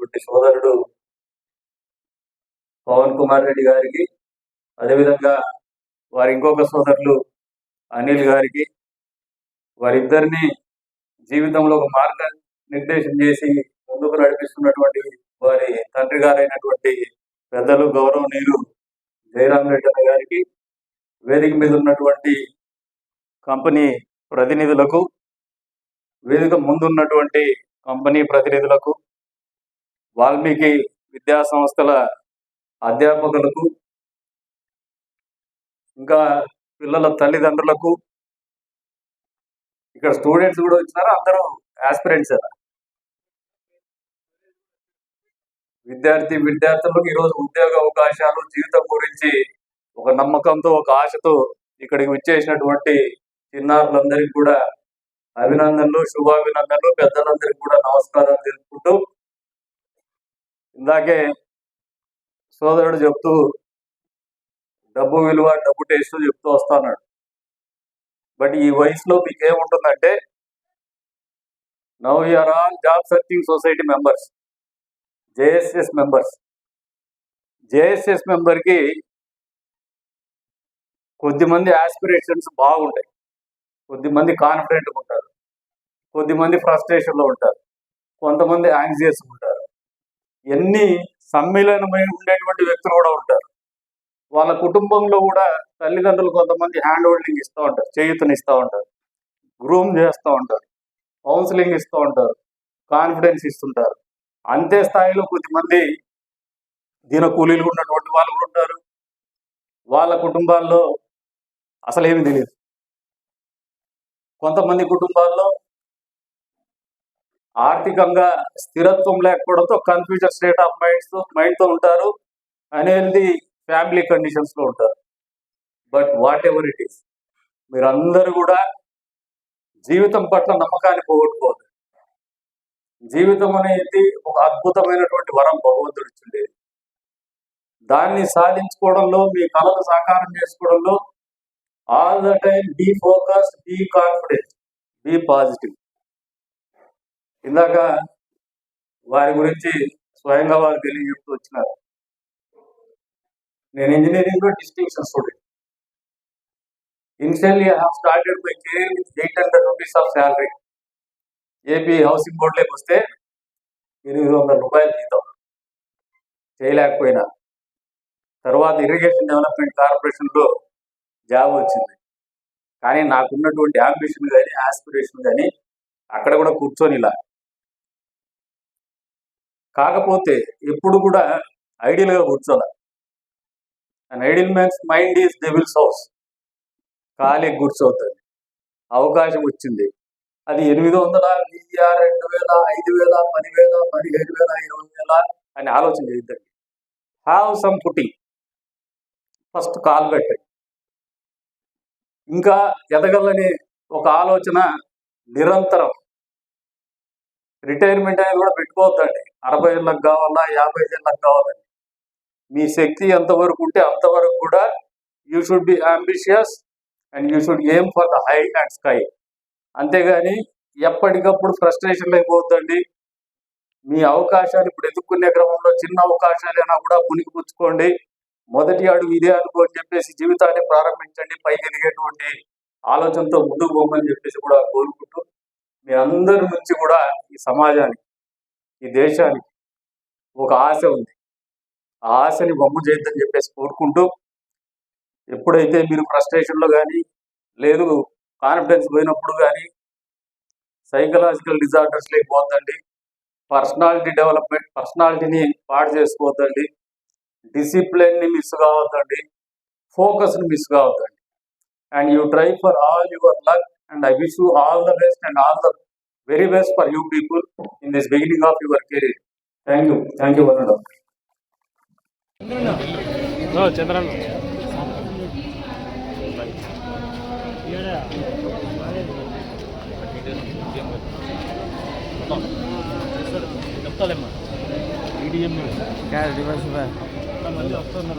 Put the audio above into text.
చేసినటువంటి సోదరుడు పవన్ కుమార్ రెడ్డి గారికి, అదేవిధంగా వారి ఇంకొక సోదరులు అనిల్ గారికి, వారిద్దరిని జీవితంలో ఒక మార్గ నిర్దేశం చేసి ముందుకు నడిపిస్తున్నటువంటి వారి తండ్రి గారైనటువంటి పెద్దలు గౌరవనీయులు జయరాం రెడ్డి అన్న గారికి, వేదిక మీద ఉన్నటువంటి కంపెనీ ప్రతినిధులకు, వేదిక ముందున్నటువంటి కంపెనీ ప్రతినిధులకు, వాల్మీకి విద్యా సంస్థల అధ్యాపకులకు, ఇంకా పిల్లల తల్లిదండ్రులకు, ఇక్కడ స్టూడెంట్స్ కూడా వచ్చినారు, అందరూ ఆస్పిరెంట్స్. విద్యార్థులకు ఈరోజు ఉద్యోగ అవకాశాలు, జీవితం గురించి ఒక నమ్మకంతో, ఒక ఆశతో ఇక్కడికి వచ్చేసినటువంటి చిన్నారులందరికీ కూడా అభినందనలు, శుభాభినందనలు. పెద్దలందరికీ కూడా నమస్కారాలు తెలుపుకుంటూ, ఇందాకే సోదరుడు చెప్తూ డబ్బు విలువ, డబ్బు టేస్ట్ చెప్తూ వస్తున్నాడు. బట్ ఈ వయసులో మీకు ఏముంటుందంటే, now you're all job searching society members, JSS members. JSS మెంబర్కి కొద్దిమంది ఆస్పిరేషన్స్ బాగుంటాయి, కొద్దిమంది కాన్ఫిడెంట్గా ఉంటారు, కొద్దిమంది ఫ్రస్ట్రేషన్లో ఉంటారు, కొంతమంది యాంగ్జియస్ ఉంటారు. ఎన్ని సమ్మిళనమై ఉండేటువంటి వ్యక్తులు కూడా ఉంటారు. వాళ్ళ కుటుంబంలో కూడా తల్లిదండ్రులు కొంతమంది హ్యాండ్ హోల్డింగ్ ఇస్తూ ఉంటారు, చేయూతనిస్తూ ఉంటారు, గ్రూమ్ చేస్తూ ఉంటారు, కౌన్సిలింగ్ ఇస్తూ ఉంటారు, కాన్ఫిడెన్స్ ఇస్తుంటారు. అంతే స్థాయిలో కొద్దిమంది దినకూలీలు ఉన్నటువంటి వాళ్ళు కూడా ఉంటారు. వాళ్ళ కుటుంబాల్లో అసలు ఏమి తెలియదు. కొంతమంది కుటుంబాల్లో ఆర్థికంగా స్థిరత్వం లేకపోవడంతో కన్ఫ్యూజన్ స్టేట్ ఆఫ్ మైండ్తో ఉంటారు, అనేది ఫ్యామిలీ కండిషన్స్లో ఉంటారు. But what ever it is, మీరందరూ కూడా జీవితం పట్ల నమ్మకాన్ని పోగొట్టుకోవద్దు. జీవితం అనేది ఒక అద్భుతమైనటువంటి వరం భగవంతుడు ఇచ్చింది. దాన్ని సాధించుకోవడంలో, మీ కళలు సాకారం చేసుకోవడంలో all the time be focused, be confident, be positive. ఇందాక వారి గురించి స్వయంగా వారు తెలియజెప్తూ వచ్చినారు. నేను ఇంజనీరింగ్లో distinction student. Initially I have started my career with 800 rupees of salary. AP housing బోర్డులోకి వస్తే 800 రూపాయలు జీతం, చేయలేకపోయినా. తర్వాత ఇరిగేషన్ డెవలప్మెంట్ కార్పొరేషన్లో జాబ్ వచ్చింది. కానీ నాకున్నటువంటి అంబిషన్ కానీ, ఆస్పిరేషన్ కానీ అక్కడ కూడా కూర్చొని ఇలా. కాకపోతే ఎప్పుడు కూడా ఐడియల్గా కూర్చోాల. And idle man's mind is devil's house. ఖాళీ కూర్చోవుతుంది. అవకాశం వచ్చింది, అది 800, 1000, 2000, 5000, 10,000, 15,000, 20,000 అని ఆలోచన చేయద్దండి. Have some footing. ఫస్ట్ కాల్ పెట్టండి. ఇంకా ఎదగలని ఒక ఆలోచన నిరంతరం. రిటైర్మెంట్ అనేది కూడా పెట్టుకోవద్దండి. 60 ఏళ్ళకి కావాలా, 50 ఏళ్ళకి కావాలండి. మీ శక్తి ఎంతవరకు ఉంటే అంతవరకు కూడా you should be ambitious and you should aim for the high and sky. అంతేగాని ఎప్పటికప్పుడు ఫ్రస్ట్రేషన్ అయిపోద్దండి. మీ అవకాశాలు ఇప్పుడు ఎదుర్కొనే క్రమంలో చిన్న అవకాశాలైనా కూడా పుణికిపుచ్చుకోండి. మొదటి అడుగు ఇదే అనుకోని చెప్పేసి జీవితాన్ని ప్రారంభించండి. పైకి ఎదిగేటువంటి ఆలోచనతో ముందుకు పోమని చెప్పేసి కూడా కోరుకుంటూ, మీ అందరి నుంచి కూడా ఈ సమాజానికి, ఈ దేశానికి ఒక ఆశ ఉంది. ఆ ఆశని బొమ్మ చేయొద్దని చెప్పేసి కోరుకుంటూ, ఎప్పుడైతే మీరు ఫ్రస్ట్రేషన్లో కానీ, లేదు కాన్ఫిడెన్స్ పోయినప్పుడు కానీ సైకలాజికల్ డిజార్డర్స్ లేకపోద్దండి. పర్సనాలిటీ డెవలప్మెంట్, పర్సనాలిటీని పాడు చేసుకోవద్దండి. డిసిప్లిన్ని మిస్ కావద్దండి. ఫోకస్ని మిస్ కావద్దండి. And you try for all your luck and I wish you all the best and all the very best for you people in this beginning of your career. Thank you Varuna. Chandran చెప్తాలేమ్మా. EDM cash device మళ్ళీ వస్తుంది.